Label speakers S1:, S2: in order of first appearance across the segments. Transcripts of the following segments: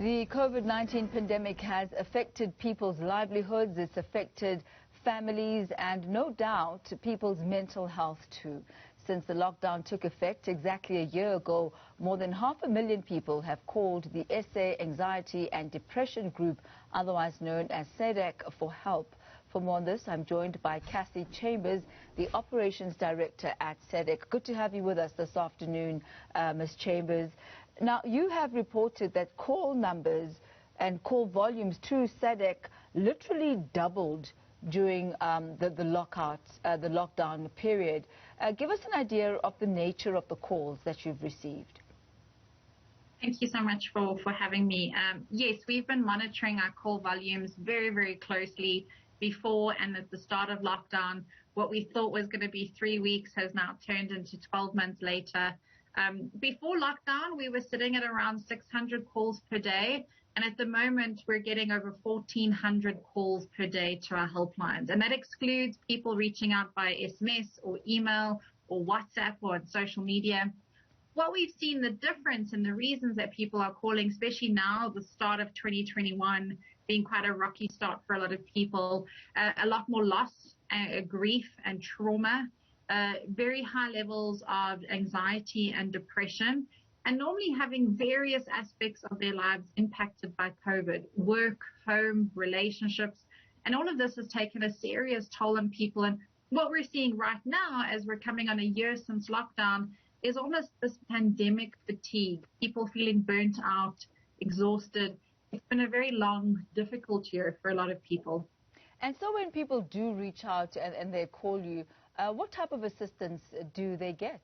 S1: The COVID-19 pandemic has affected people's livelihoods, it's affected families and no doubt people's mental health too. Since the lockdown took effect exactly a year ago, more than 500,000 people have called the SA Anxiety and Depression Group, otherwise known as Sadag, for help. For more on this, I'm joined by Cassie Chambers, the Operations Director at Sadag. Good to have you with us this afternoon, Ms. Chambers. Now, you have reported that call numbers and call volumes to Sadag literally doubled during the lockdown period. Give us an idea of the nature of the calls that you've received.
S2: Thank you so much for having me. Yes, we've been monitoring our call volumes very, very closely before and at the start of lockdown. What we thought was going to be 3 weeks has now turned into 12 months later. Before lockdown, we were sitting at around 600 calls per day. And at the moment, we're getting over 1,400 calls per day to our helplines. And that excludes people reaching out by SMS or email or WhatsApp or on social media. What we've seen the difference and the reasons that people are calling, especially now, the start of 2021 being quite a rocky start for a lot of people, a lot more loss, grief and trauma, very high levels of anxiety and depression, and normally having various aspects of their lives impacted by COVID, work, home, relationships, and all of this has taken a serious toll on people. And what we're seeing right now, as we're coming on a year since lockdown, is almost this pandemic fatigue, people feeling burnt out, exhausted. It's been a very long, difficult year for a lot of people.
S1: And so when people do reach out and they call you, what type of assistance do they get?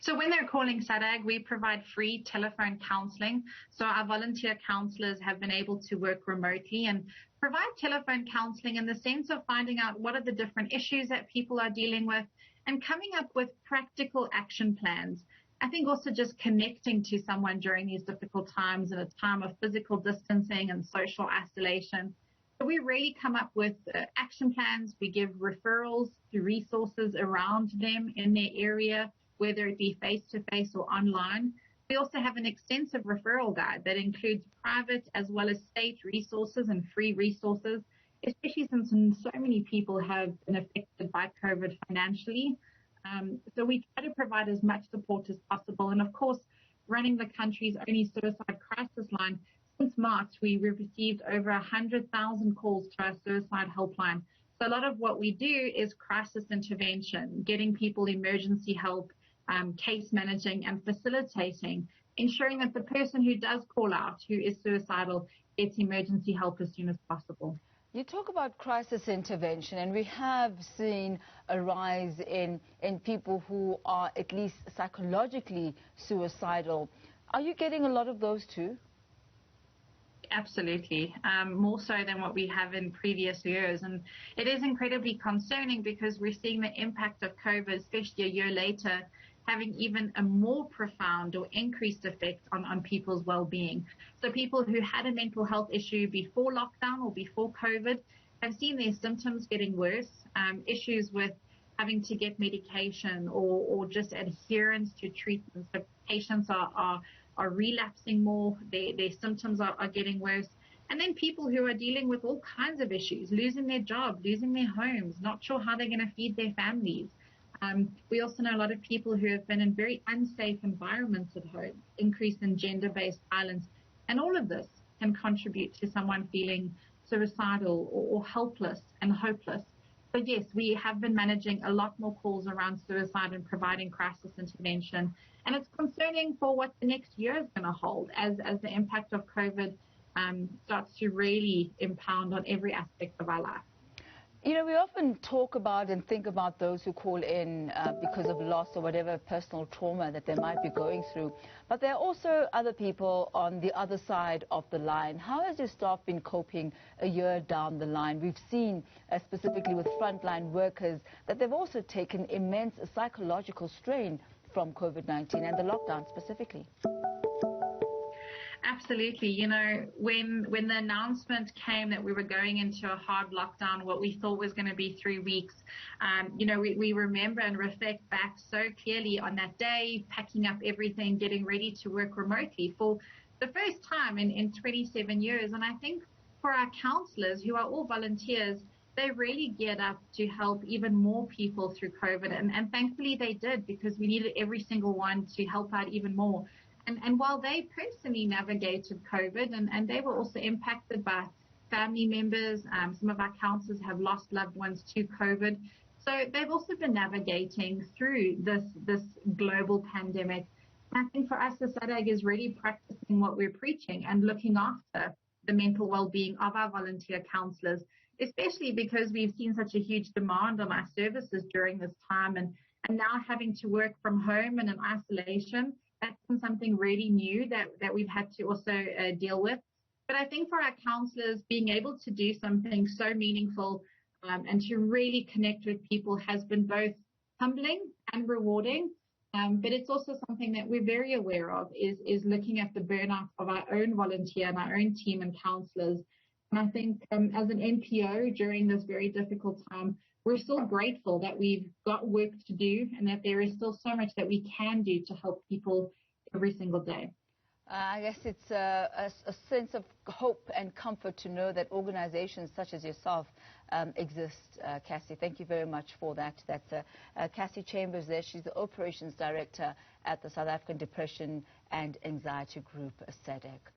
S2: So when they're calling Sadag, we provide free telephone counseling. So our volunteer counselors have been able to work remotely and provide telephone counseling in the sense of finding out what are the different issues that people are dealing with and coming up with practical action plans. I think also just connecting to someone during these difficult times in a time of physical distancing and social isolation. So we really come up with action plans. We give referrals to resources around them in their area, whether it be face-to-face or online. We also have an extensive referral guide that includes private as well as state resources and free resources, especially since so many people have been affected by COVID financially. So we try to provide as much support as possible. And of course, running the country's only suicide crisis line, since March, we received over 100,000 calls to our suicide helpline. So a lot of what we do is crisis intervention, getting people emergency help, case managing and facilitating, ensuring that the person who does call out, who is suicidal, gets emergency help as soon as possible.
S1: You talk about crisis intervention, and we have seen a rise in people who are at least psychologically suicidal. Are you getting a lot of those too?
S2: Absolutely, more so than what we have in previous years. And it is incredibly concerning because we're seeing the impact of COVID, especially a year later, having even a more profound or increased effect on people's well-being. So people who had a mental health issue before lockdown or before COVID have seen their symptoms getting worse, issues with having to get medication or just adherence to treatment. So patients are relapsing more, their symptoms are getting worse. And then people who are dealing with all kinds of issues, losing their job, losing their homes, not sure how they're going to feed their families. We also know a lot of people who have been in very unsafe environments at home, increase in gender-based violence, and all of this can contribute to someone feeling suicidal or helpless and hopeless. So yes, we have been managing a lot more calls around suicide and providing crisis intervention. And it's concerning for what the next year is going to hold as the impact of COVID starts to really impound on every aspect of our life.
S1: You know, we often talk about and think about those who call in because of loss or whatever personal trauma that they might be going through. But there are also other people on the other side of the line. How has your staff been coping a year down the line? We've seen, specifically with frontline workers, that they've also taken immense psychological strain from COVID-19 and the lockdown specifically.
S2: Absolutely. You know, when the announcement came that we were going into a hard lockdown, what we thought was going to be 3 weeks, you know, we remember and reflect back so clearly on that day, packing up everything, getting ready to work remotely. For the first time in 27 years. And I think for our counselors, who are all volunteers, they really geared up to help even more people through COVID. And thankfully they did, because we needed every single one to help out even more. And while they personally navigated COVID, and they were also impacted by family members, some of our counselors have lost loved ones to COVID. So they've also been navigating through this global pandemic. And I think for us, the Sadag is really practicing what we're preaching and looking after the mental well-being of our volunteer counselors, especially because we've seen such a huge demand on our services during this time, and now having to work from home and in isolation. That's been something really new that we've had to also deal with. But I think for our counselors, being able to do something so meaningful and to really connect with people has been both humbling and rewarding. But it's also something that we're very aware of, is looking at the burnout of our own volunteer and our own team and counselors. And I think as an NPO during this very difficult time, we're still grateful that we've got work to do and that there is still so much that we can do to help people every single day.
S1: I guess it's a sense of hope and comfort to know that organizations such as yourself exist. Cassie, thank you very much for that. That's Cassie Chambers there. She's the Operations Director at the South African Depression and Anxiety Group, Sadag.